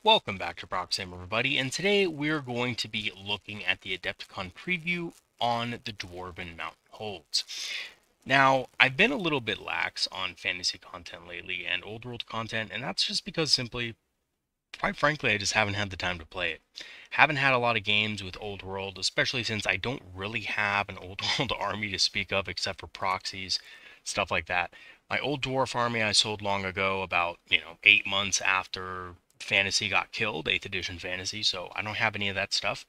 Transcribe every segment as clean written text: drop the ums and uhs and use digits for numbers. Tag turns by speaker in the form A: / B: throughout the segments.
A: Welcome back to Proxy, everybody, and today we're going to be looking at the Adepticon preview on the Dwarven Mountain Holds. Now, I've been a little bit lax on fantasy content lately and old world content, and that's just because simply, quite frankly, I just haven't had the time to play it. Haven't had a lot of games with old world, especially since I don't really have an old world army to speak of except for proxies, stuff like that. My old dwarf army I sold long ago, about 8 months after fantasy got killed, 8th edition fantasy, so I don't have any of that stuff.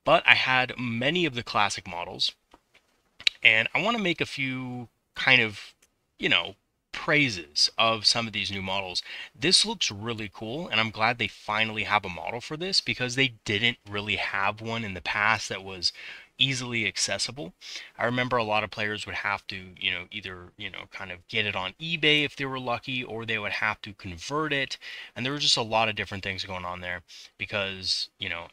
A: But I had many of the classic models, and I want to make a few kind of, you know, praises of some of these new models. This looks really cool, and I'm glad they finally have a model for this because they didn't really have one in the past that was easily accessible. I remember a lot of players would have to, either, kind of get it on eBay if they were lucky, or they would have to convert it. And there were just a lot of different things going on there because,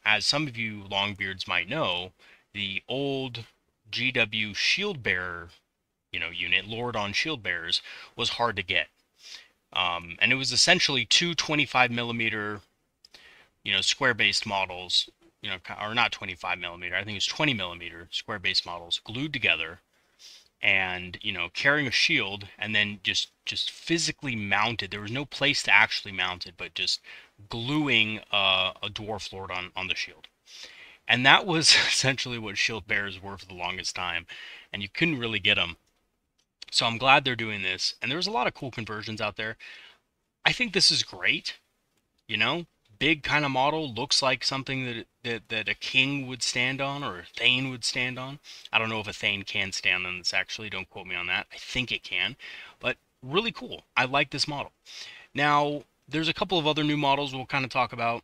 A: as some of you Longbeards might know, the old GW Shield Bearer, unit, Lord on Shield Bearers, was hard to get. And it was essentially two 25 millimeter, square based models, or not 25 millimeter, I think it's 20 millimeter square based models glued together and, carrying a shield and then just physically mounted. There was no place to actually mount it, but just gluing a Dwarf Lord on the shield. And that was essentially what shield bearers were for the longest time, and you couldn't really get them. So I'm glad they're doing this, and there's a lot of cool conversions out there. I think this is great, you know? Big kind of model, looks like something that a king would stand on or a thane would stand on. I don't know if a thane can stand on this actually, don't quote me on that. I think it can, but really cool. I like this model. Now, there's a couple of other new models we'll kind of talk about,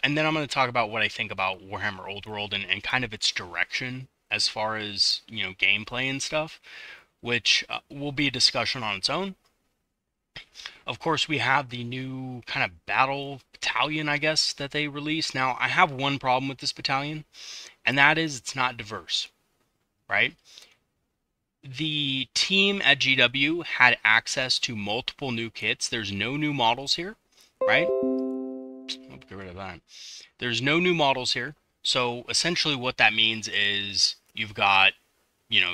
A: and then I'm going to talk about what I think about Warhammer Old World and kind of its direction as far as, gameplay and stuff, which will be a discussion on its own. Of course, we have the new kind of battle battalion, I guess, that they released. Now, I have one problem with this battalion, and that is it's not diverse, right? The team at GW had access to multiple new kits. There's no new models here, right? Get rid of that. There's no new models here. So essentially what that means is you've got,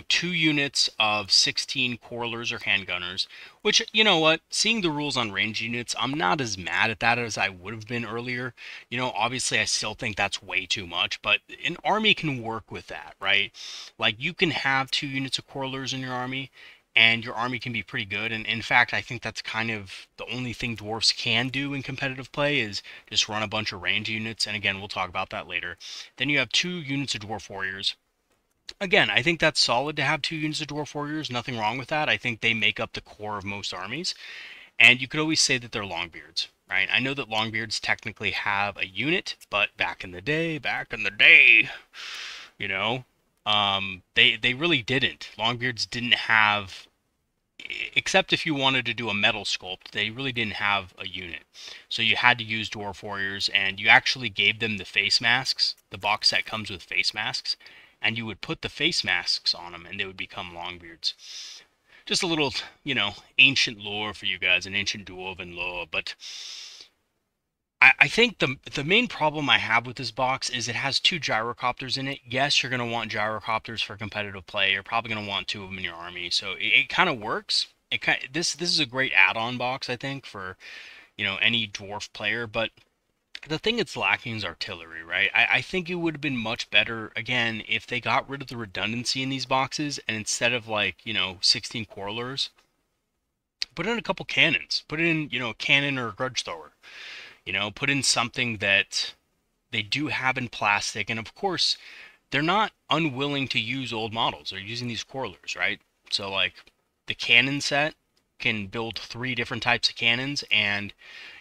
A: two units of 16 quarrelers or handgunners, which, you know what, seeing the rules on range units, I'm not as mad at that as I would have been earlier. Obviously I still think that's way too much, but an army can work with that, right? Like you can have 2 units of quarrelers in your army, and your army can be pretty good. And in fact, I think that's kind of the only thing dwarfs can do in competitive play is just run a bunch of range units. And again, we'll talk about that later. Then you have 2 units of dwarf warriors. Again, I think that's solid to have 2 units of dwarf warriors. Nothing wrong with that. I think they make up the core of most armies. And you could always say that they're longbeards, right? I know that longbeards technically have a unit, but back in the day, you know, they really didn't. Longbeards didn't have, except if you wanted to do a metal sculpt, they really didn't have a unit. So you had to use dwarf warriors, and you actually gave them the face masks. The box set comes with face masks, and you would put the face masks on them, and they would become longbeards. Just a little, ancient lore for you guys, an ancient dwarven lore. But I think the main problem I have with this box is it has 2 gyrocopters in it. Yes, you're going to want gyrocopters for competitive play. You're probably going to want 2 of them in your army. So it kind of works. This is a great add-on box, I think, for, any dwarf player. But the thing it's lacking is artillery, right? I think it would have been much better, again, if they got rid of the redundancy in these boxes, and instead of 16 quarrelers, put in a couple cannons. Put in, a cannon or a grudge thrower. Put in something that they do have in plastic. And of course, they're not unwilling to use old models. They're using these quarrelers, right? So like the cannon set can build 3 different types of cannons, and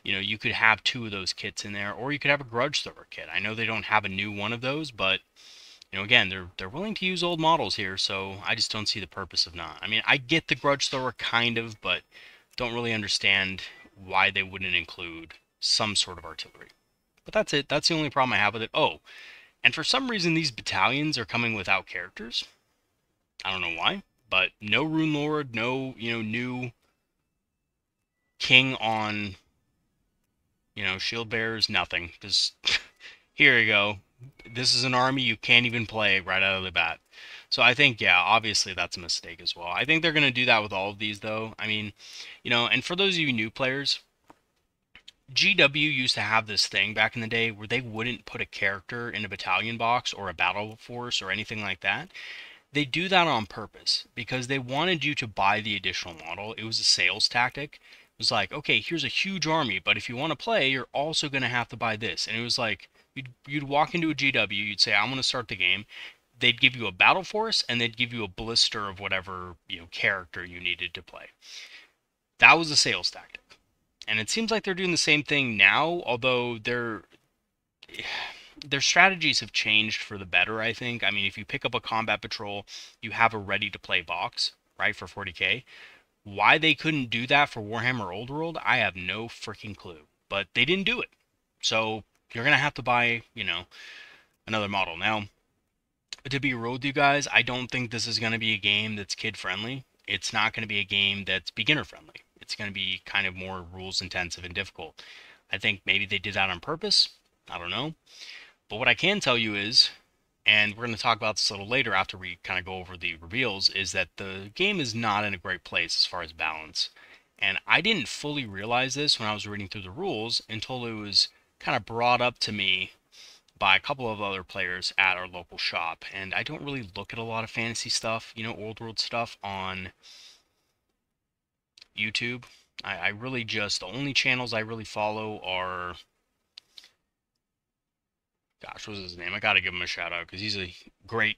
A: you could have 2 of those kits in there, or you could have a grudge thrower kit. I know they don't have a new one of those, but again, they're willing to use old models here, so I just don't see the purpose of not. I mean, I get the grudge thrower kind of, but don't really understand why they wouldn't include some sort of artillery. But that's it. That's the only problem I have with it. Oh, and for some reason these battalions are coming without characters. I don't know why, but no Rune Lord, no, new king on, You know, shield bearers, nothing. Just here you go. This is an army you can't even play right out of the bat. So I think, yeah, obviously that's a mistake as well. I think they're going to do that with all of these, though. I mean, you know, and for those of you new players, GW used to have this thing back in the day where they wouldn't put a character in a battalion box or a battle force or anything like that. They do that on purpose because they wanted you to buy the additional model. It was a sales tactic. It was like, okay, here's a huge army, but if you want to play, you're also going to have to buy this. And it was like, you'd walk into a GW, you'd say, I'm going to start the game. They'd give you a battle force, and they'd give you a blister of whatever, you know, character you needed to play. That was a sales tactic. And it seems like they're doing the same thing now, although their strategies have changed for the better, I think. I mean, if you pick up a combat patrol, you have a ready-to-play box, right, for 40k. Why they couldn't do that for Warhammer Old World, I have no freaking clue. But they didn't do it. So you're going to have to buy, you know, another model. Now, to be real with you guys, I don't think this is going to be a game that's kid-friendly. It's not going to be a game that's beginner-friendly. It's going to be kind of more rules-intensive and difficult. I think maybe they did that on purpose. I don't know. But what I can tell you is, and we're going to talk about this a little later after we kind of go over the reveals, is that the game is not in a great place as far as balance. And I didn't fully realize this when I was reading through the rules until it was kind of brought up to me by a couple of other players at our local shop. And I don't really look at a lot of fantasy stuff, you know, old world stuff on YouTube. I really just, the only channels I really follow are, gosh, what's his name? I gotta give him a shout out because he's a great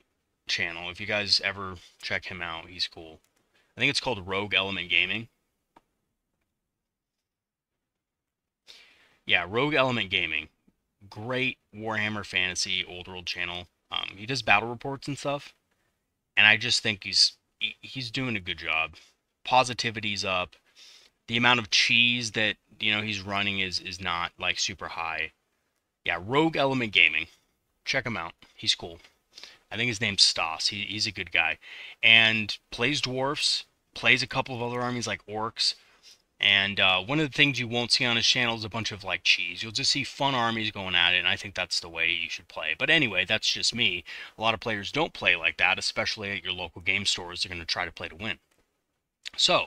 A: channel. If you guys ever check him out, he's cool. I think it's called Rogue Element Gaming. Yeah, Rogue Element Gaming. Great Warhammer Fantasy Old World channel. He does battle reports and stuff, and I just think he's doing a good job. Positivity's up. The amount of cheese that, you know, he's running is not like super high. Yeah, Rogue Element Gaming. Check him out. He's cool. I think his name's Stas. He's a good guy. And plays dwarfs, plays a couple of other armies like orcs. And one of the things you won't see on his channel is a bunch of like cheese. You'll just see fun armies going at it, and I think that's the way you should play. But anyway, that's just me. A lot of players don't play like that, especially at your local game stores. They're going to try to play to win. So,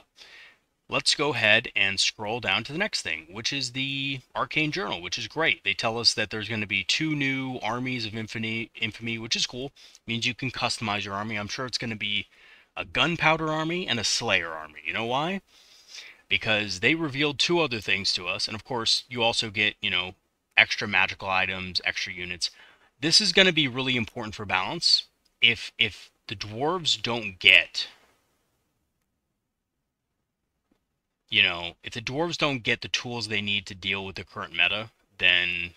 A: let's go ahead and scroll down to the next thing, which is the Arcane Journal, which is great. They tell us that there's going to be 2 new armies of infamy, which is cool. It means you can customize your army. I'm sure it's going to be a gunpowder army and a slayer army. You know why? Because they revealed 2 other things to us, and of course, you also get, you know, extra magical items, extra units. This is going to be really important for balance. If the dwarves don't get, you know, if the dwarves don't get the tools they need to deal with the current meta, then,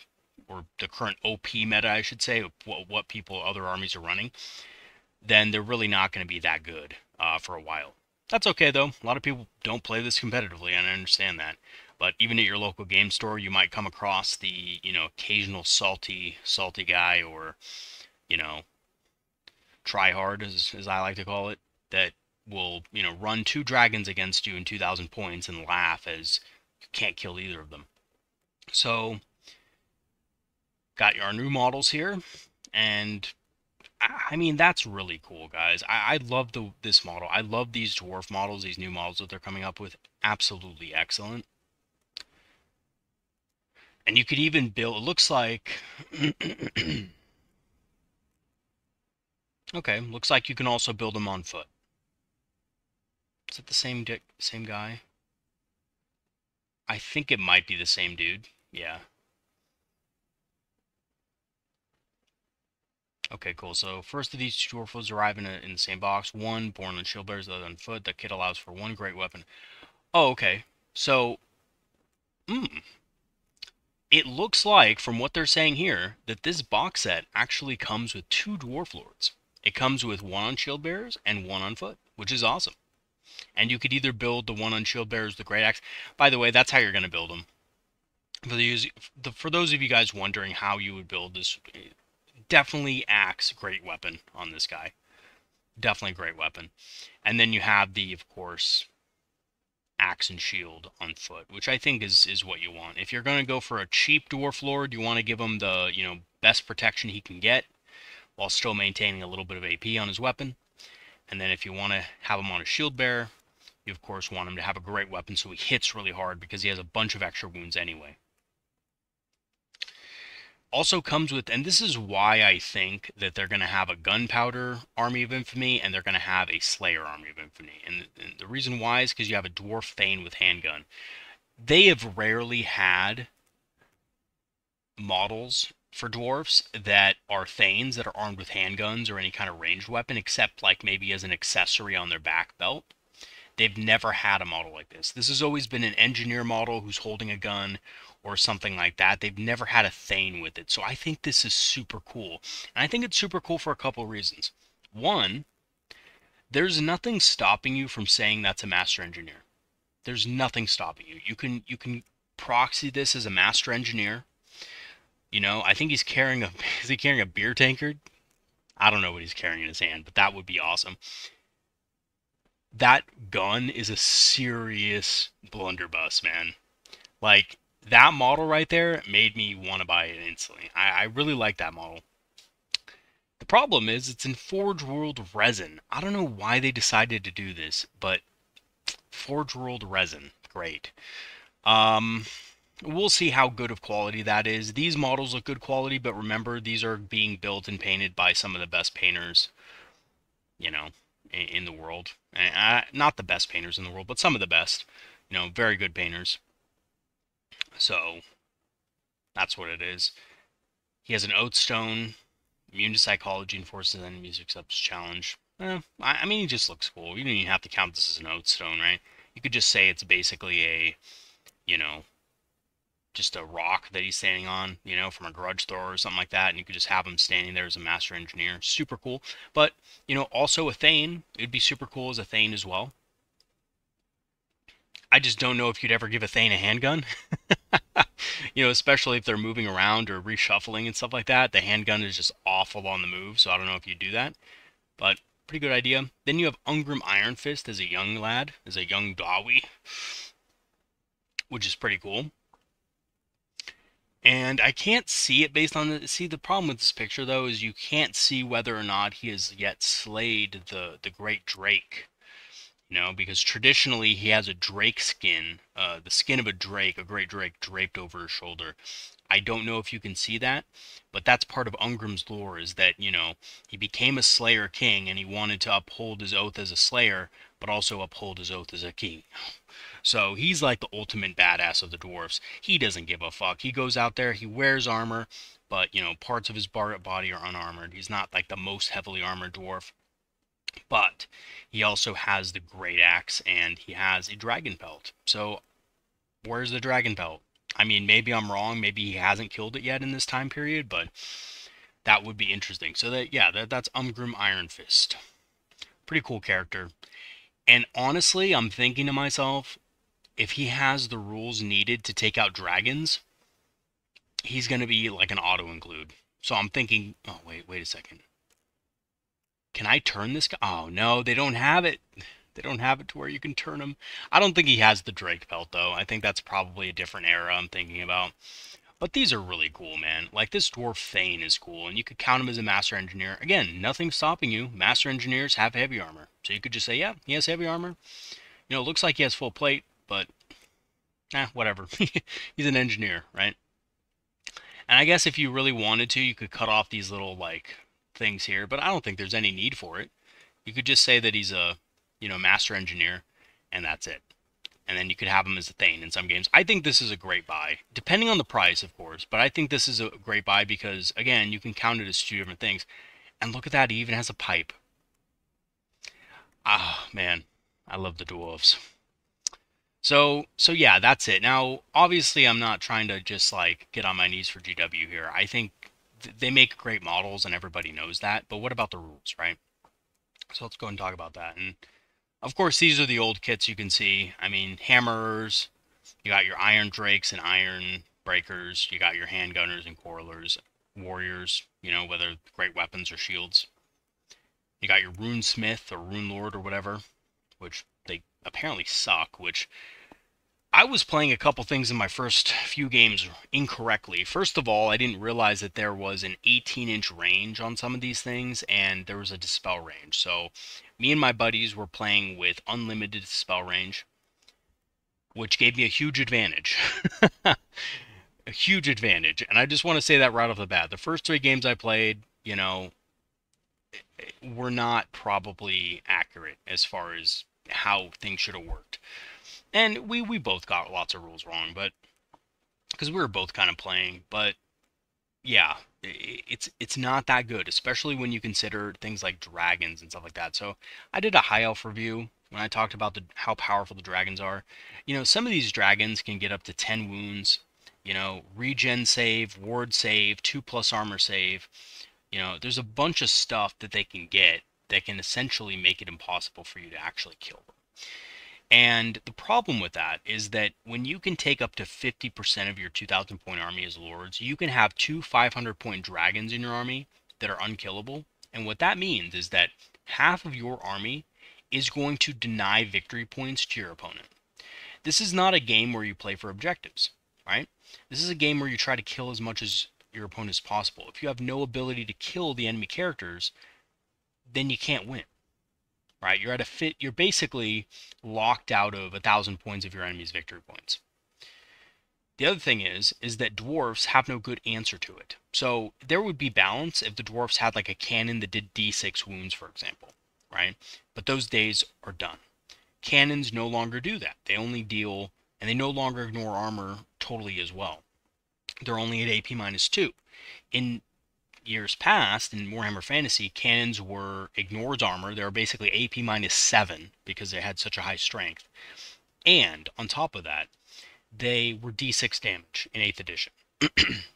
A: or the current OP meta, I should say, what people, other armies are running, then they're really not going to be that good for a while. That's okay, though. A lot of people don't play this competitively, and I understand that. But even at your local game store, you might come across the, you know, occasional salty guy, or, you know, try hard, as I like to call it, that will, you know, run 2 dragons against you in 2,000 points and laugh as you can't kill either of them. So, got our new models here, and I mean, that's really cool, guys. I love this model. I love these dwarf models, these new models that they're coming up with. Absolutely excellent. And you could even build, it looks like, okay, looks like you can also build them on foot. Is it the same guy? I think it might be the same dude. Yeah. Okay, cool. So first of these 2 dwarfs arrive in the same box. One born on shield bearers, the other on foot. The kit allows for 1 great weapon. Oh, okay. So, it looks like, from what they're saying here, that this box set actually comes with 2 dwarf lords. It comes with 1 on shield bearers and 1 on foot, which is awesome. And you could either build the 1 on shield bearers, the great axe. By the way, that's how you're going to build them. For those of you guys wondering how you would build this, definitely axe, great weapon on this guy. Definitely great weapon. And then you have the, of course, axe and shield on foot, which I think is what you want. If you're going to go for a cheap Dwarf Lord, you want to give him the, best protection he can get while still maintaining a little bit of AP on his weapon. And then if you want to have him on a shield bearer, you of course want him to have a great weapon so he hits really hard because he has a bunch of extra wounds anyway. Also comes with, and this is why I think that they're going to have a gunpowder army of infamy and they're going to have a slayer army of infamy. And the reason why is because you have a dwarf thane with handgun. They have rarely had models for dwarfs that are thanes that are armed with handguns or any kind of ranged weapon, except like maybe as an accessory on their back belt. They've never had a model like this. This has always been an engineer model who's holding a gun or something like that. They've never had a thane with it. So I think this is super cool. And I think it's super cool for a couple of reasons. One, there's nothing stopping you from saying that's a master engineer. There's nothing stopping you. You can proxy this as a master engineer. I think he's carrying is he carrying a beer tankard? I don't know what he's carrying in his hand, but that would be awesome. That gun is a serious blunderbuss, man. Like, that model right there made me want to buy it instantly. I really like that model. The problem is it's in Forge World resin. I don't know why they decided to do this, but Forge World resin, great. We'll see how good of quality that is. These models look good quality, but remember, these are being built and painted by some of the best painters, in the world. Not the best painters in the world, but some of the best. Very good painters. So, that's what it is. He has an Oathstone, immune to psychology, and forces enemies accepts challenge. I mean, he just looks cool. You don't even have to count this as an Oathstone, right? You could just say it's basically a, just a rock that he's standing on, from a grudge thrower or something like that, and you could just have him standing there as a master engineer. Super cool. But, also a thane. It'd be super cool as a thane as well. I just don't know if you'd ever give a thane a handgun. Especially if they're moving around or reshuffling and stuff like that. The handgun is just awful on the move, so I don't know if you do that. But, pretty good idea. Then you have Ungrim Iron Fist as a young lad, as a young Dawi, which is pretty cool. And I can't see it based on the problem with this picture, though, is you can't see whether or not he has yet slayed the Great Drake. Because traditionally he has a drake skin, the skin of a great drake draped over his shoulder. I don't know if you can see that, but that's part of Ungrim's lore, is that, he became a Slayer King and he wanted to uphold his oath as a Slayer, but also uphold his oath as a king. So he's like the ultimate badass of the dwarfs. He doesn't give a fuck. He goes out there, he wears armor, but, parts of his body are unarmored. He's not like the most heavily armored dwarf. But he also has the great axe and he has a dragon pelt. So where's the dragon pelt? I mean, maybe I'm wrong. Maybe he hasn't killed it yet in this time period, but that would be interesting. So that's Ungrim Iron Fist. Pretty cool character. And honestly, I'm thinking to myself, if he has the rules needed to take out dragons, he's going to be like an auto-include. So I'm thinking, oh, wait a second. Can I turn this guy? Oh, no, they don't have it. They don't have it to where you can turn him. I don't think he has the Drake pelt, though. I think that's probably a different era I'm thinking about. But these are really cool, man. Like, this Dwarf Thane is cool, and you could count him as a Master Engineer. Again, nothing stopping you. Master Engineers have heavy armor. So you could just say, yeah, he has heavy armor. It looks like he has full plate, but, whatever. He's an engineer, right? And I guess if you really wanted to, you could cut off these little, things here, but I don't think there's any need for it. You could just say that he's a, master engineer, and that's it. And then you could have him as a thane in some games. I think this is a great buy, depending on the price, of course, but I think this is a great buy because, again, you can count it as two different things. And look at that, he even has a pipe. Ah, man, I love the dwarves. So yeah, that's it. Now, obviously, I'm not trying to just, get on my knees for GW here. I think they make great models and everybody knows that, but what about the rules, right? So let's go and talk about that. And of course, these are the old kits you can see. I mean, hammerers, you got your iron drakes and iron breakers, you got your handgunners and quarrelers, warriors, whether great weapons or shields. You got your rune smith or rune lord or whatever. which they apparently suck, which I was playing a couple things in my first few games incorrectly. First of all, I didn't realize that there was an 18-inch range on some of these things, and there was a dispel range. So me and my buddies were playing with unlimited dispel range, which gave me a huge advantage. A huge advantage. And I just want to say that right off the bat. The first three games I played, were not probably accurate as far as how things should have worked. And we both got lots of rules wrong, but because we were both kind of playing, but yeah, it's not that good, especially when you consider things like dragons and stuff like that. So I did a high elf review when I talked about how powerful the dragons are. Some of these dragons can get up to 10 wounds, regen save, ward save, 2+ armor save. There's a bunch of stuff that they can get that can essentially make it impossible for you to actually kill them. And the problem with that is that when you can take up to 50% of your 2,000 point army as lords, you can have 2 500 point dragons in your army that are unkillable. And what that means is that half of your army is going to deny victory points to your opponent. This is not a game where you play for objectives, right? This is a game where you try to kill as much as your opponent as possible. If you have no ability to kill the enemy characters, then you can't win. Right? You're basically locked out of 1,000 points of your enemy's victory points. The other thing is that dwarfs have no good answer to it. So there would be balance if the dwarfs had like a cannon that did d6 wounds, for example, right? But those days are done. Cannons no longer do that. They only deal, and they no longer ignore armor totally as well. They're only at AP -2. In years past, in Warhammer Fantasy, cannons were ignored armor. They were basically AP -7 because they had such a high strength. And on top of that, they were D6 damage in 8th edition.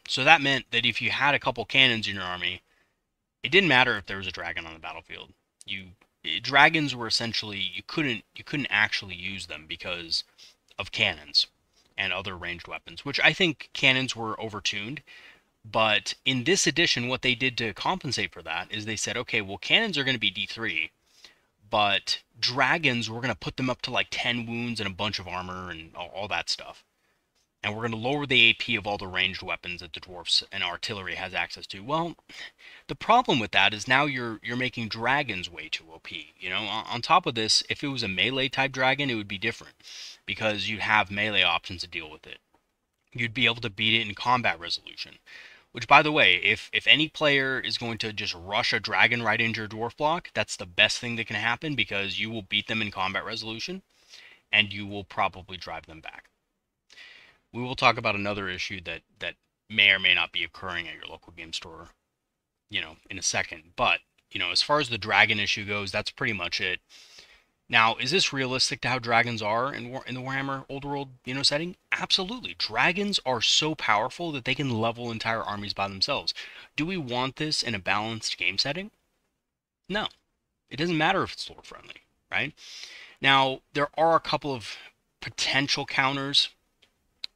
A: So that meant that if you had a couple cannons in your army, it didn't matter if there was a dragon on the battlefield. Dragons were essentially, you couldn't actually use them because of cannons and other ranged weapons, which I think cannons were overtuned. But in this edition, what they did to compensate for that is they said, okay, well, cannons are going to be D3, but dragons, we're going to put them up to like 10 wounds and a bunch of armor and all that stuff. And we're going to lower the AP of all the ranged weapons that the dwarfs and artillery has access to. Well, the problem with that is now you're making dragons way too OP. On top of this, if it was a melee type dragon, it would be different because you'd have melee options to deal with it. You'd be able to beat it in combat resolution. Which, by the way, if any player is going to just rush a dragon right into your dwarf block, that's the best thing that can happen because you will beat them in combat resolution, and you will probably drive them back. We will talk about another issue that may or may not be occurring at your local game store, in a second. But, as far as the dragon issue goes, that's pretty much it. Now, is this realistic to how dragons are in the Warhammer Old World, setting? Absolutely. Dragons are so powerful that they can level entire armies by themselves. Do we want this in a balanced game setting? No. It doesn't matter if it's lore friendly, right? Now, there are a couple of potential counters.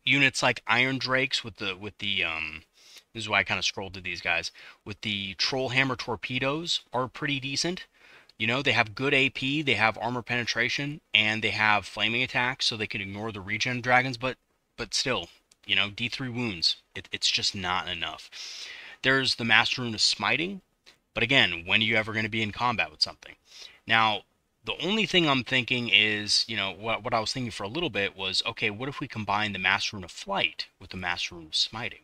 A: Units like Iron Drakes with the this is why I kind of scrolled to these guys, with the Trollhammer torpedoes are pretty decent. They have good AP, they have armor penetration, and they have flaming attacks, so they can ignore the regen dragons, but still, D3 wounds, it's just not enough. There's the Master Rune of Smiting, but again, when are you ever going to be in combat with something? Now, the only thing I'm thinking is, what I was thinking for a little bit was, okay, what if we combine the Master Rune of Flight with the Master Rune of Smiting?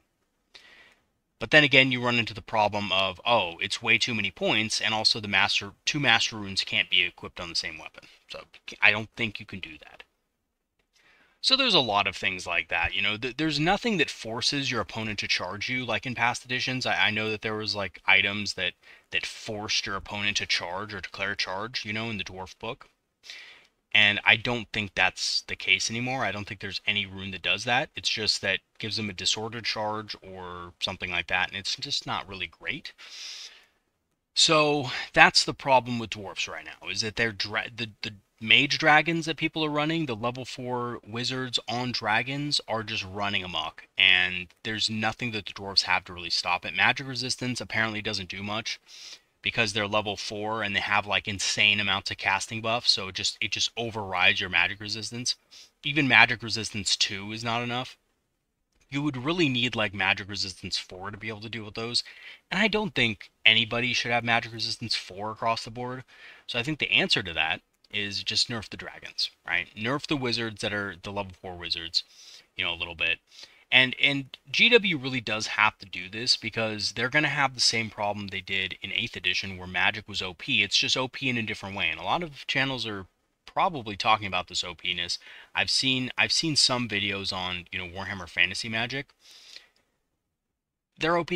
A: But then again, you run into the problem of, oh, it's way too many points, and also the two Master Runes can't be equipped on the same weapon. So I don't think you can do that. So there's a lot of things like that. There's nothing that forces your opponent to charge you, like in past editions. I know that there was like items that forced your opponent to charge or declare charge, in the Dwarf book. And I don't think that's the case anymore. I don't think there's any rune that does that. It's just that gives them a disordered charge or something like that, and it's just not really great. So that's the problem with dwarfs right now, is that they're the mage dragons that people are running, the level 4 wizards on dragons, are just running amok, and there's nothing that the dwarves have to really stop it. Magic resistance apparently doesn't do much, because they're level 4 and they have like insane amounts of casting buff, so it just overrides your magic resistance. Even magic resistance 2 is not enough. You would really need like magic resistance 4 to be able to deal with those. And I don't think anybody should have magic resistance 4 across the board. So I think the answer to that is just nerf the dragons, right? Nerf the wizards that are the level 4 wizards, a little bit. And GW really does have to do this because they're going to have the same problem they did in 8th edition where magic was OP. It's just OP in a different way. And a lot of channels are probably talking about this OP-ness. I've seen some videos on, Warhammer Fantasy Magic. They're OP,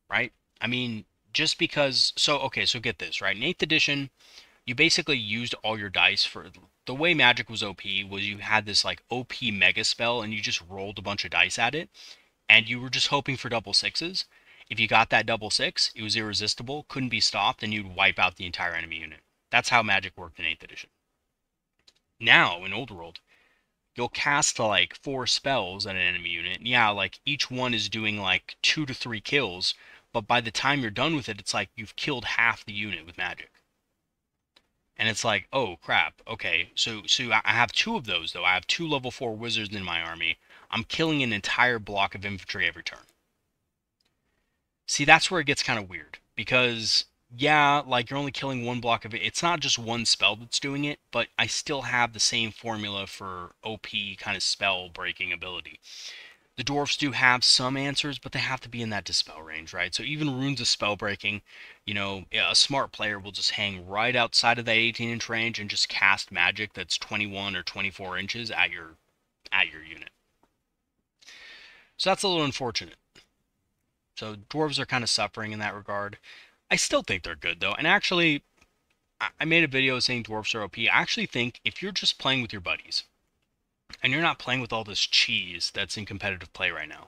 A: right? I mean, just because so get this, right? In 8th edition, you basically used all your dice for the way magic was OP was you had this like OP mega spell and you just rolled a bunch of dice at it and you were just hoping for double sixes. If you got that double six, it was irresistible, couldn't be stopped, and you'd wipe out the entire enemy unit. That's how magic worked in 8th edition. Now, in Old World, you'll cast like 4 spells at an enemy unit. And yeah, like each one is doing like 2 to 3 kills, but by the time you're done with it, it's like you've killed half the unit with magic. And it's like, oh crap, okay, so I have 2 of those though. I have 2 level 4 wizards in my army. I'm killing an entire block of infantry every turn. See, that's where it gets kind of weird, because yeah, like you're only killing 1 block of it. It's not just 1 spell that's doing it, but I still have the same formula for OP kind of spell breaking ability. The dwarfs do have some answers, but they have to be in that dispel range, right? So even runes of spell breaking, a smart player will just hang right outside of that 18-inch range and just cast magic that's 21 or 24 inches at your unit. So that's a little unfortunate. So dwarves are kind of suffering in that regard. I still think they're good though, and actually, I made a video saying dwarves are OP. I actually think if you're just playing with your buddies, and you're not playing with all this cheese that's in competitive play right now,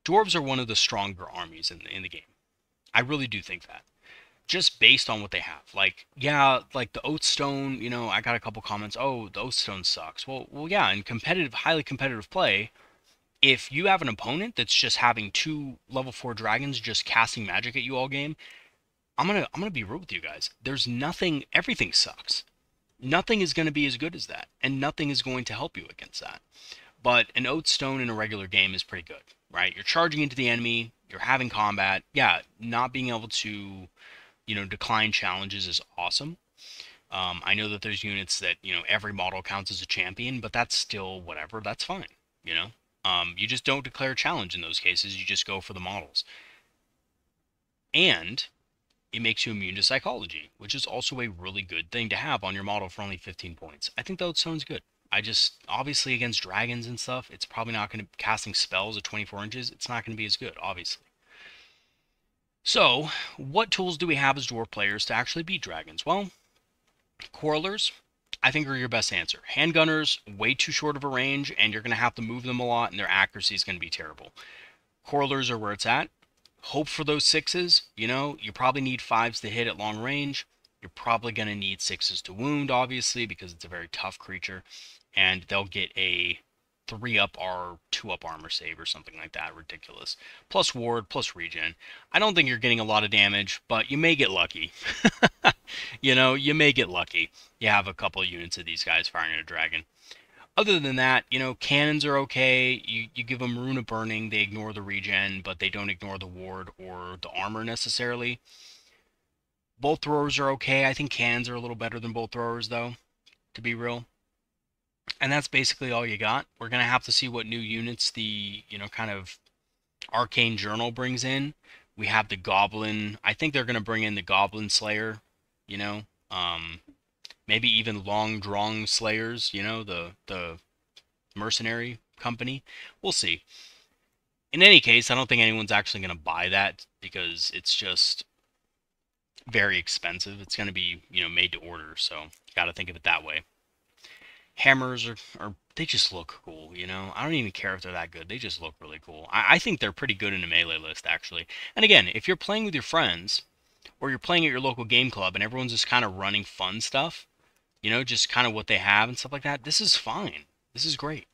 A: dwarves are one of the stronger armies in the game. I really do think that. Just based on what they have. Like, yeah, like the Oathstone, I got a couple comments, oh, the Oathstone sucks. Well, yeah, in competitive, highly competitive play, if you have an opponent that's just having 2 level 4 dragons just casting magic at you all game, I'm gonna be real with you guys. There's nothing, everything sucks. Nothing is going to be as good as that, and nothing is going to help you against that. But an Oathstone in a regular game is pretty good, right? You're charging into the enemy, you're having combat. Yeah, not being able to, decline challenges is awesome. I know that there's units that, every model counts as a champion, but that's still whatever, that's fine, you just don't declare a challenge in those cases, you just go for the models. And it makes you immune to psychology, which is also a really good thing to have on your model for only 15 points. I think that sounds good. Obviously against dragons and stuff, it's probably not going to, casting spells at 24 inches, it's not going to be as good, obviously. So, what tools do we have as dwarf players to actually beat dragons? Well, quarrelers, I think, are your best answer. Handgunners, way too short of a range, and you're going to have to move them a lot, and their accuracy is going to be terrible. Quarrelers are where it's at. Hope for those 6s. You probably need 5s to hit at long range. You're probably going to need 6s to wound, obviously, because it's a very tough creature. And they'll get a 3-up or 2-up armor save or something like that. Ridiculous. Plus ward, plus regen. I don't think you're getting a lot of damage, but you may get lucky. You may get lucky. You have a couple of units of these guys firing at a dragon. Other than that, cannons are okay. You give them Rune of Burning, they ignore the regen, but they don't ignore the ward or the armor necessarily. Bolt throwers are okay. I think cannons are a little better than bolt throwers, though, to be real. And that's basically all you got. We're going to have to see what new units the, kind of Arcane Journal brings in. We have the Goblin. I think they're going to bring in the Goblin Slayer, maybe even Long Drong Slayers, the mercenary company. We'll see. In any case, I don't think anyone's actually going to buy that because it's just very expensive. It's going to be, made to order, so you got to think of it that way. Hammers are they just look cool, I don't even care if they're that good. They just look really cool. I think they're pretty good in a melee list, actually. And again, if you're playing with your friends, or you're playing at your local game club and everyone's just kind of running fun stuff, just kind of what they have and stuff like that, this is fine. This is great.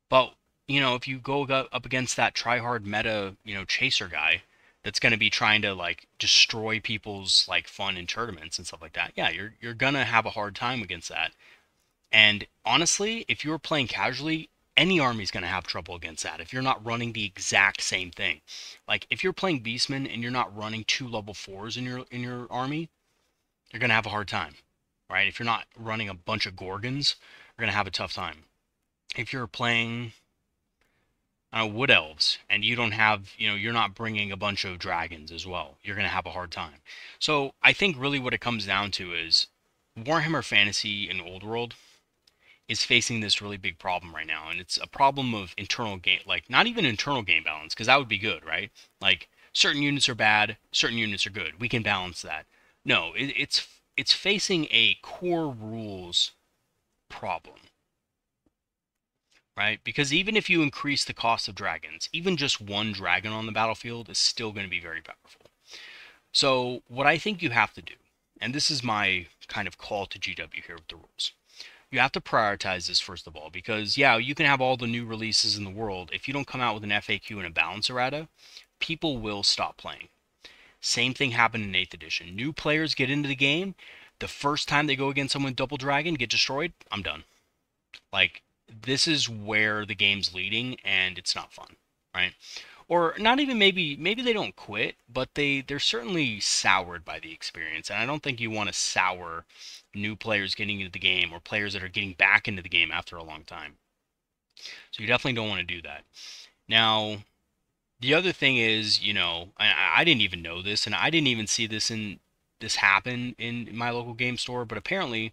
A: But, if you go up against that try-hard meta, chaser guy, that's going to be trying to like destroy people's like fun in tournaments and stuff like that, yeah, you're going to have a hard time against that. And honestly, if you're playing casually, any army's going to have trouble against that if you're not running the exact same thing. Like if you're playing Beastmen and you're not running 2 level 4s in your army, you're going to have a hard time, right? If you're not running a bunch of Gorgons, you're going to have a tough time. If you're playing Wood Elves and you don't have, you're not bringing a bunch of dragons as well, you're going to have a hard time. So I think really what it comes down to is Warhammer Fantasy and Old World is facing this really big problem right now, and it's a problem of internal game, like not even internal game balance, because that would be good, right? Like certain units are bad, certain units are good. We can balance that. No, it's facing a core rules problem, right? Because even if you increase the cost of dragons, even just one dragon on the battlefield is still going to be very powerful. So what I think you have to do, and this is my kind of call to GW here with the rules, you have to prioritize this first of all, because yeah, you can have all the new releases in the world. If you don't come out with an FAQ and a balance errata, people will stop playing. Same thing happened in 8th edition. New players get into the game. The first time they go against someone double dragon, get destroyed, I'm done. Like, this is where the game's leading, and it's not fun, right? Or not even maybe they don't quit, but they're certainly soured by the experience. And I don't think you want to sour new players getting into the game or players that are getting back into the game after a long time. So you definitely don't want to do that. Now, the other thing is, I didn't even know this, and I didn't even see this happen in my local game store, but apparently,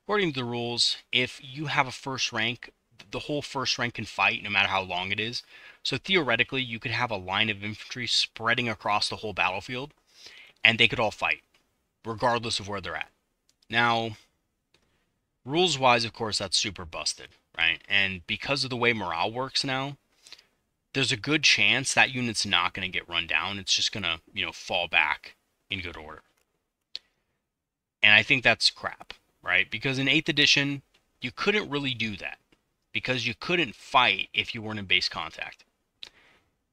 A: according to the rules, if you have a first rank, the whole first rank can fight no matter how long it is. So theoretically, you could have a line of infantry spreading across the whole battlefield, and they could all fight, regardless of where they're at. Now, rules-wise, of course, that's super busted, right? And because of the way morale works now, there's a good chance that unit's not going to get run down. It's just going to, fall back in good order. And I think that's crap, right? Because in 8th edition, you couldn't really do that, because you couldn't fight if you weren't in base contact.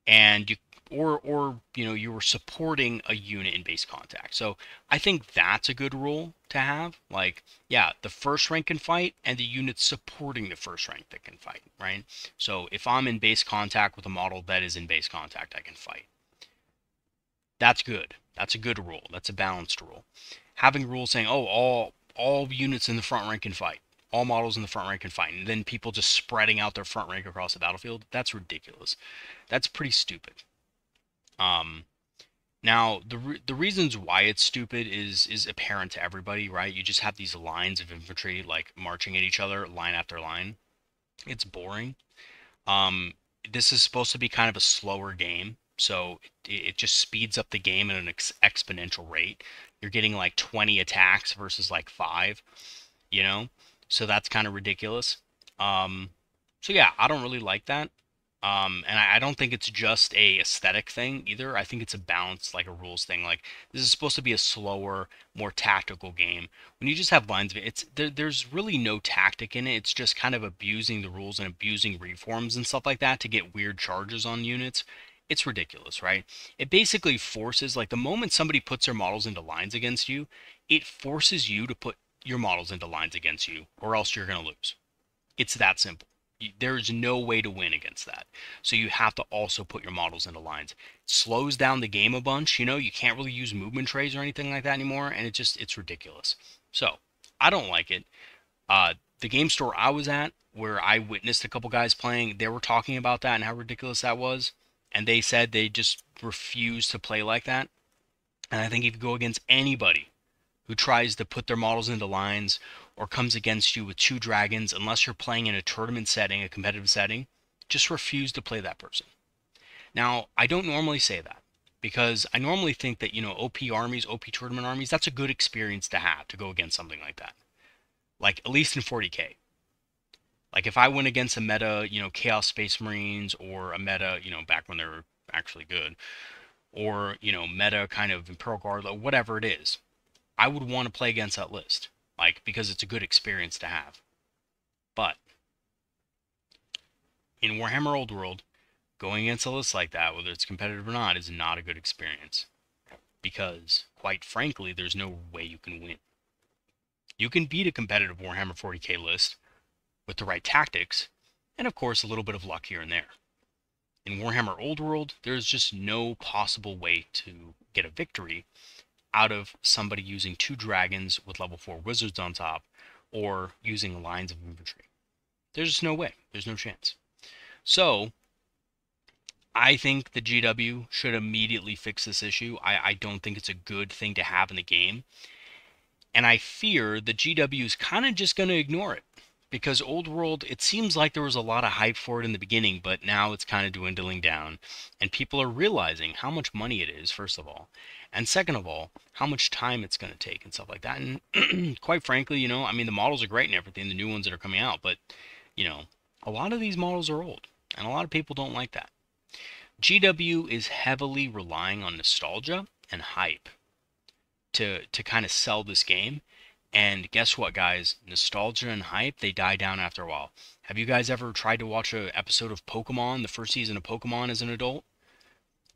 A: And you were supporting a unit in base contact. So I think that's a good rule to have. Like, yeah, the first rank can fight, and the units supporting the first rank that can fight, right? So if I'm in base contact with a model that is in base contact, I can fight. That's good. That's a good rule. That's a balanced rule. Having rules saying, oh, all units in the front rank can fight, all models in the front rank can fight, and then people just spreading out their front rank across the battlefield, that's ridiculous. That's pretty stupid. Now, the reasons why it's stupid is apparent to everybody, right? You just have these lines of infantry, like, marching at each other, line after line. It's boring. This is supposed to be kind of a slower game, so it just speeds up the game at an exponential rate. You're getting, like, 20 attacks versus, like, 5, So that's kind of ridiculous. So yeah, I don't really like that. And I don't think it's just a aesthetic thing either. I think it's a balance, like a rules thing. Like, this is supposed to be a slower, more tactical game. When you just have lines of it, there's really no tactic in it. It's just kind of abusing the rules and abusing reforms and stuff like that to get weird charges on units. It's ridiculous, right? It basically forces, like, the moment somebody puts their models into lines against you, it forces you to put your models into lines against you, or else you're going to lose. It's that simple. There's no way to win against that. So you have to also put your models into lines. It slows down the game a bunch. You can't really use movement trays or anything like that anymore, and it's ridiculous. So I don't like it. The game store I was at, where I witnessed a couple guys playing, they were talking about that and how ridiculous that was, and they said they just refuse to play like that. And I think if you go against anybody who tries to put their models into lines or comes against you with 2 dragons, unless you're playing in a tournament setting, a competitive setting, just refuse to play that person. Now, I don't normally say that, because I normally think that, OP armies, OP tournament armies, that's a good experience to have, to go against something like that. Like, at least in 40k. Like, if I went against a meta, Chaos Space Marines, or a meta, back when they were actually good, or, meta kind of Imperial Guard, or whatever it is, I would want to play against that list. Like, because it's a good experience to have. But in Warhammer Old World, Going against a list like that, whether it's competitive or not, is not a good experience. Because, quite frankly, there's no way you can win. You can beat a competitive Warhammer 40k list with the right tactics, and of course a little bit of luck here and there. In Warhammer Old World, there's just no possible way to get a victory out of somebody using 2 dragons with level 4 wizards on top, or using lines of infantry. There's just no way. There's no chance. So, I think the GW should immediately fix this issue. I don't think it's a good thing to have in the game. And I fear the GW is kind of just going to ignore it. Because Old World, it seems like there was a lot of hype for it in the beginning, but now it's kind of dwindling down. And people are realizing how much money it is, first of all. And second of all, how much time it's going to take and stuff like that. And quite frankly, you know, I mean, the models are great and everything, the new ones that are coming out. But, you know, a lot of these models are old. And a lot of people don't like that. GW is heavily relying on nostalgia and hype to kind of sell this game. And guess what, guys? Nostalgia and hype, they die down after a while. Have you guys ever tried to watch an episode of Pokemon, the first season of Pokemon as an adult?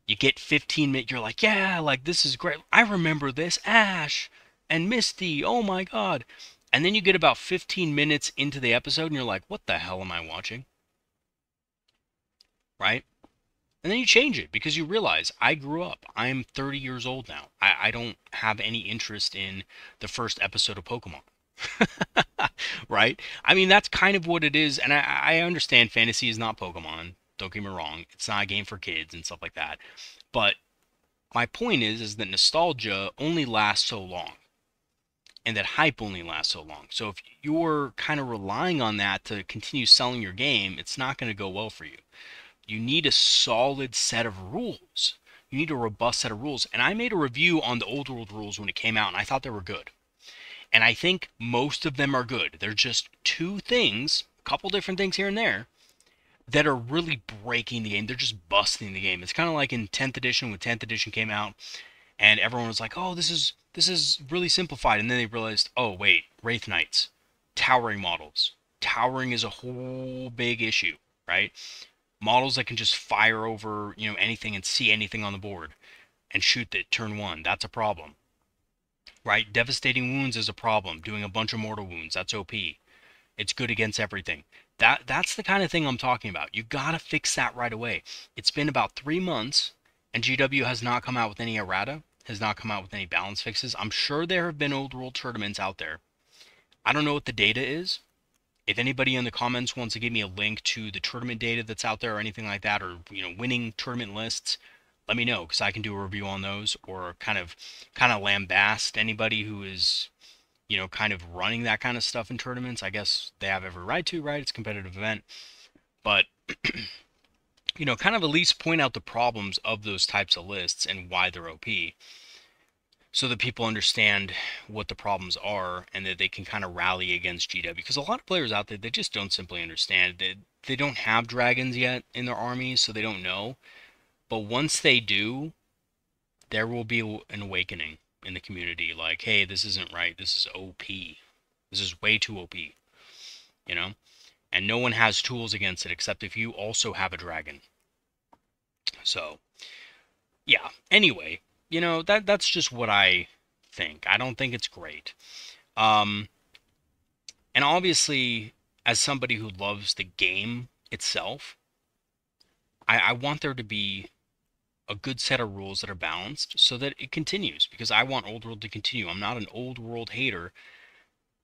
A: You get 15 minutes, you're like, yeah, like this is great. I remember this, Ash and Misty, oh my god. And then you get about 15 minutes into the episode and you're like, what the hell am I watching? Right? And then you change it because you realize I grew up. I'm 30 years old now. I don't have any interest in the first episode of Pokemon. Right? I mean, that's kind of what it is. And I understand fantasy is not Pokemon. Don't get me wrong. It's not a game for kids and stuff like that. But my point is that nostalgia only lasts so long. And that hype only lasts so long. So if you're kind of relying on that to continue selling your game, it's not going to go well for you. You need a solid set of rules. You need a robust set of rules. And I made a review on the Old World rules when it came out, and I thought they were good. And I think most of them are good. They're just 2 things, a couple different things here and there, that are really breaking the game. They're just busting the game. It's kind of like in 10th edition, when 10th edition came out, and everyone was like, oh, this is really simplified. And then they realized, oh, wait, Wraith Knights, towering models. Towering is a whole big issue, right? Models that can just fire over, you know, anything and see anything on the board and shoot it turn 1. That's a problem. Right? Devastating wounds is a problem. Doing a bunch of mortal wounds, that's OP. It's good against everything. That's the kind of thing I'm talking about. You gotta fix that right away. It's been about 3 months, and GW has not come out with any errata, has not come out with any balance fixes. I'm sure there have been Old World tournaments out there. I don't know what the data is. If anybody in the comments wants to give me a link to the tournament data that's out there or anything like that, or, you know, winning tournament lists, let me know, because I can do a review on those, or kind of lambast anybody who is, you know, kind of running that kind of stuff in tournaments. I guess they have every right to, right? It's a competitive event. But, you know, kind of at least point out the problems of those types of lists and why they're OP, so that people understand what the problems are and that they can kind of rally against GW. Because a lot of players out there, they just don't simply understand. They don't have dragons yet in their armies, so they don't know. But once they do, there will be an awakening in the community. Like, hey, this isn't right. This is OP. This is way too OP. You know? And no one has tools against it except if you also have a dragon. So, yeah. Anyway, you know, that's just what I think. I don't think it's great. And obviously, as somebody who loves the game itself, I want there to be a good set of rules that are balanced so that it continues, because I want Old World to continue. I'm not an Old World hater.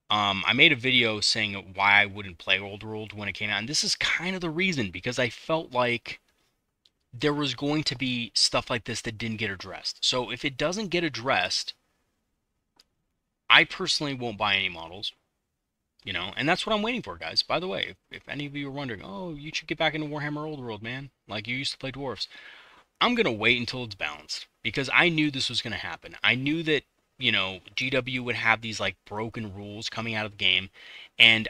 A: I made a video saying why I wouldn't play Old World when it came out, and this is kind of the reason, because I felt like there was going to be stuff like this that didn't get addressed. So if it doesn't get addressed, I personally won't buy any models, you know, and that's what I'm waiting for, guys. By the way, if any of you are wondering, oh, you should get back into Warhammer Old World, man, like you used to play Dwarfs, I'm going to wait until it's balanced, because I knew this was going to happen. I knew that, you know, GW would have these like broken rules coming out of the game, and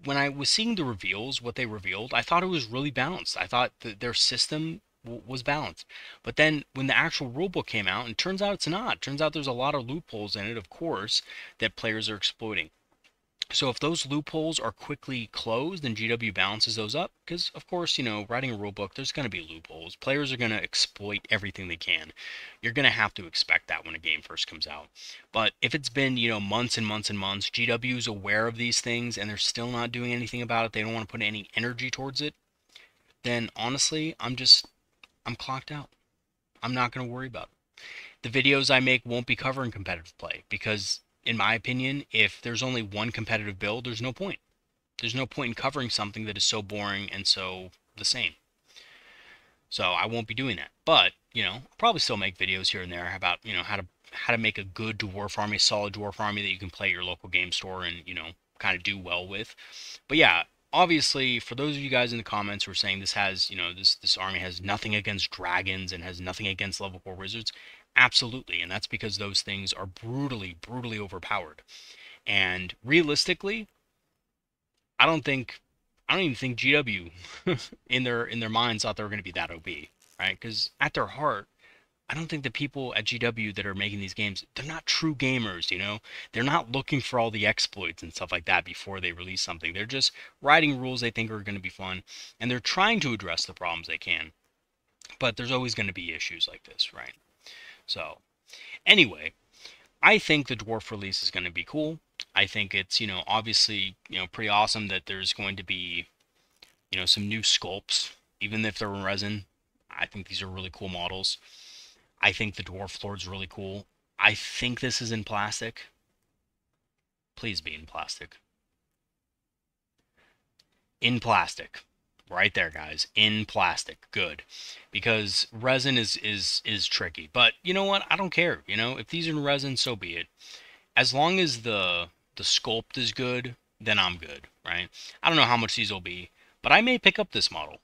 A: when I was seeing the reveals, what they revealed, I thought it was really balanced. I thought that their system was balanced. But then when the actual rulebook came out, and it turns out it's not. It turns out there's a lot of loopholes in it, of course, that players are exploiting. So if those loopholes are quickly closed, then GW balances those up because, of course, writing a rule book, there's going to be loopholes. Players are going to exploit everything they can. You're going to have to expect that when a game first comes out. But if it's been, months and months and months, GW is aware of these things and they're still not doing anything about it, they don't want to put any energy towards it, then honestly, I'm clocked out. I'm not going to worry about it. The videos I make won't be covering competitive play because, in my opinion, if there's only one competitive build, there's no point. There's no point in covering something that is so boring and so the same. So I won't be doing that. But, I'll probably still make videos here and there about, how to make a good dwarf army, a solid dwarf army that you can play at your local game store and, kind of do well with. But yeah, obviously, for those of you guys in the comments who are saying this has, this army has nothing against dragons and has nothing against level 4 wizards, absolutely, and that's because those things are brutally, brutally overpowered. And realistically, I don't think, I don't even think GW in their minds thought they were going to be that OP, right? Because at their heart, I don't think the people at GW that are making these games, they're not true gamers, They're not looking for all the exploits and stuff like that before they release something. They're just writing rules they think are going to be fun, and they're trying to address the problems they can. But there's always going to be issues like this, right? So, anyway, I think the Dwarf release is going to be cool. I think it's, obviously, pretty awesome that there's going to be, some new sculpts, even if they're in resin. I think these are really cool models. I think the Dwarf Lord's really cool. I think this is in plastic. Please be in plastic. In plastic. Right there, guys. In plastic. Good. Because resin is tricky. But you know what? I don't care. If these are in resin, so be it. As long as the sculpt is good, then I'm good, right? I don't know how much these will be, but I may pick up this model.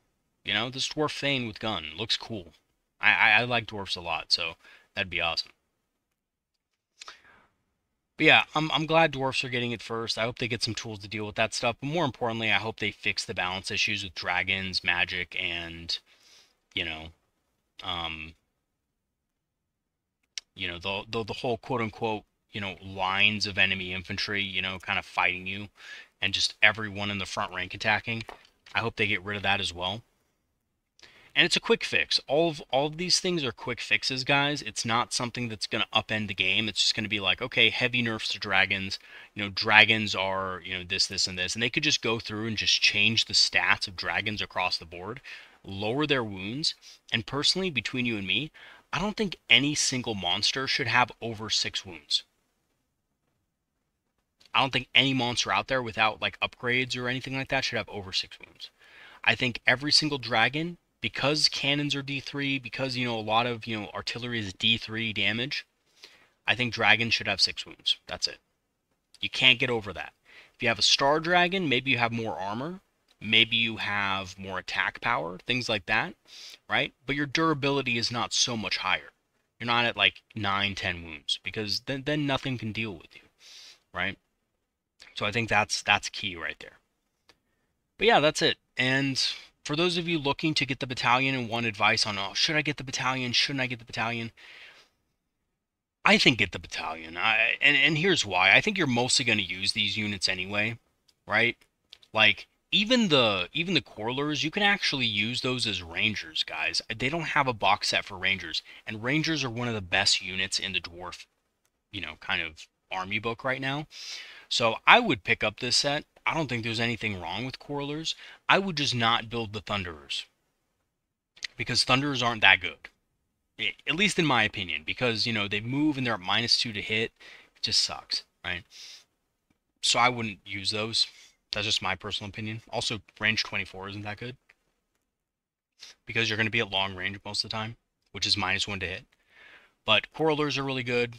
A: This Dwarf Thane with gun looks cool. I like dwarfs a lot, so that'd be awesome. But yeah, I'm glad dwarfs are getting it first. I hope they get some tools to deal with that stuff. But more importantly, I hope they fix the balance issues with dragons, magic, and you know, um, the whole quote unquote lines of enemy infantry, kind of fighting you, and just everyone in the front rank attacking. I hope they get rid of that as well. And it's a quick fix. All of these things are quick fixes, guys. It's not something that's going to upend the game. It's just going to be like, okay, heavy nerfs to dragons. Dragons are, this, and this. And they could just go through and just change the stats of dragons across the board, lower their wounds. And personally, between you and me, I don't think any single monster should have over 6 wounds. I don't think any monster out there without, like, upgrades or anything like that should have over 6 wounds. I think every single dragon, because cannons are D3, because, a lot of, artillery is D3 damage, I think dragons should have 6 wounds. That's it. You can't get over that. If you have a star dragon, maybe you have more armor. Maybe you have more attack power, things like that, right? But your durability is not so much higher. You're not at like 9, 10 wounds, because then nothing can deal with you, right? So I think that's key right there. But yeah, that's it. And for those of you looking to get the battalion and want advice on, oh, should I get the battalion? Shouldn't I get the battalion? I think get the battalion. And here's why. I think you're mostly going to use these units anyway, right? Like, even the Quarlers, you can actually use those as Rangers, guys. They don't have a box set for Rangers. And Rangers are one of the best units in the Dwarf, kind of army book right now. So I would pick up this set. I don't think there's anything wrong with Quarlers. I would just not build the Thunderers, because Thunderers aren't that good. At least in my opinion, because, they move and they're at -2 to hit. It just sucks, right? So I wouldn't use those. That's just my personal opinion. Also, range 24 isn't that good, because you're going to be at long range most of the time, which is -1 to hit. But Quarlers are really good.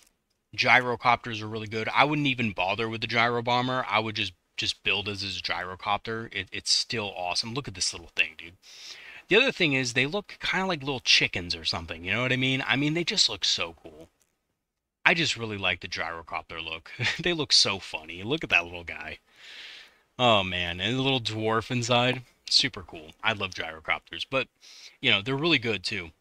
A: Gyrocopters are really good. I wouldn't even bother with the Gyro Bomber. I would just build as a gyrocopter. It's still awesome. Look at this little thing, dude. The other thing is they look kind of like little chickens or something. You know what I mean? I mean, they just look so cool. I just really like the gyrocopter look. They look so funny. Look at that little guy. Oh, man. And the little dwarf inside. Super cool. I love gyrocopters. But, they're really good, too.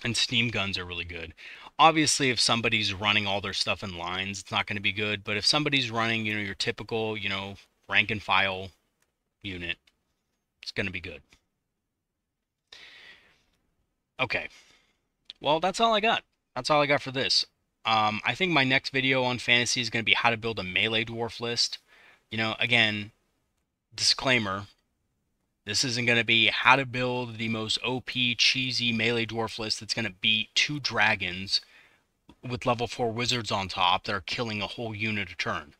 A: And steam guns are really good. Obviously, if somebody's running all their stuff in lines, it's not going to be good. But if somebody's running, your typical, rank and file unit, it's going to be good. Okay. Well, that's all I got. That's all I got for this. I think my next video on fantasy is going to be how to build a melee dwarf list. Again, disclaimer, this isn't going to be how to build the most OP, cheesy melee dwarf list that's going to beat 2 dragons with level 4 wizards on top that are killing a whole unit a turn,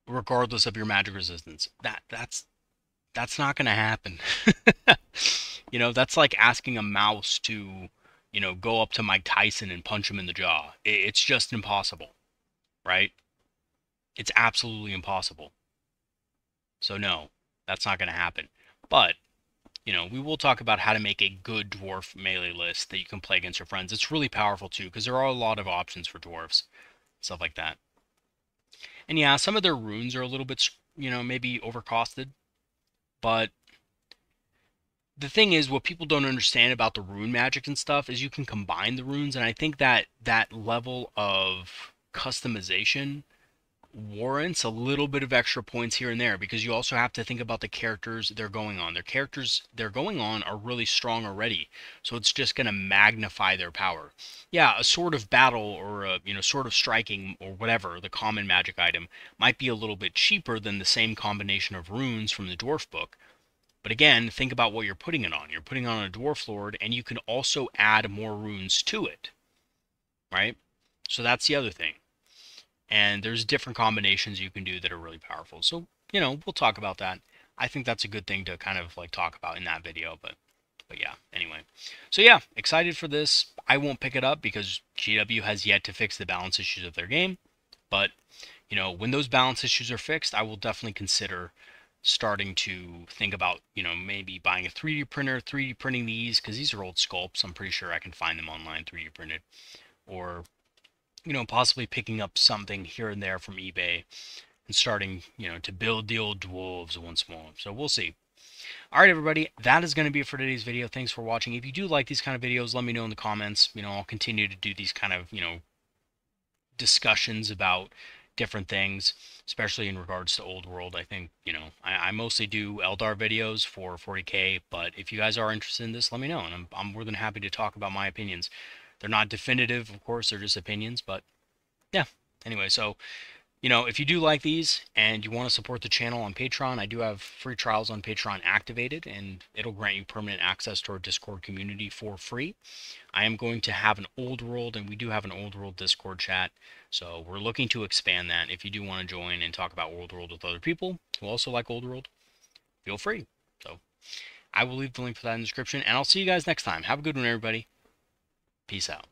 A: regardless of your magic resistance. That's not going to happen. That's like asking a mouse to, go up to Mike Tyson and punch him in the jaw. It's just impossible, right? It's absolutely impossible. So no, that's not going to happen. But, we will talk about how to make a good dwarf melee list that you can play against your friends. It's really powerful too, because there are a lot of options for dwarves, stuff like that. And yeah, some of their runes are a little bit, maybe overcosted, but the thing is, what people don't understand about the rune magic and stuff is you can combine the runes, and I think that that level of customization warrants a little bit of extra points here and there, because you also have to think about the characters they're going on. Their characters they're going on are really strong already, so it's just going to magnify their power. Yeah, a sword of battle or a sword of striking or whatever, the common magic item, might be a little bit cheaper than the same combination of runes from the dwarf book. But again, think about what you're putting it on. You're putting on a dwarf lord, and you can also add more runes to it, right? So that's the other thing. And there's different combinations you can do that are really powerful. So, we'll talk about that. I think that's a good thing to kind of like talk about in that video, but yeah, anyway. So yeah, excited for this. I won't pick it up because GW has yet to fix the balance issues of their game. But, when those balance issues are fixed, I will definitely consider starting to think about, maybe buying a 3D printer, 3D printing these, because these are old sculpts. I'm pretty sure I can find them online 3D printed. Or, possibly picking up something here and there from eBay and starting, to build the old dwarves once more. So we'll see. All right, everybody, that is going to be it for today's video. Thanks for watching. If you do like these kind of videos, let me know in the comments. I'll continue to do these kind of, discussions about different things, especially in regards to Old World. I think, I mostly do Eldar videos for 40K, but if you guys are interested in this, let me know, and I'm more than happy to talk about my opinions. They're not definitive, of course, they're just opinions, but yeah. Anyway, so, if you do like these and you want to support the channel on Patreon, I do have free trials on Patreon activated, and it'll grant you permanent access to our Discord community for free. I am going to have an Old World, and we do have an Old World Discord chat, so we're looking to expand that. If you do want to join and talk about Old World with other people who also like Old World, feel free. So I will leave the link for that in the description, and I'll see you guys next time. Have a good one, everybody. Peace out.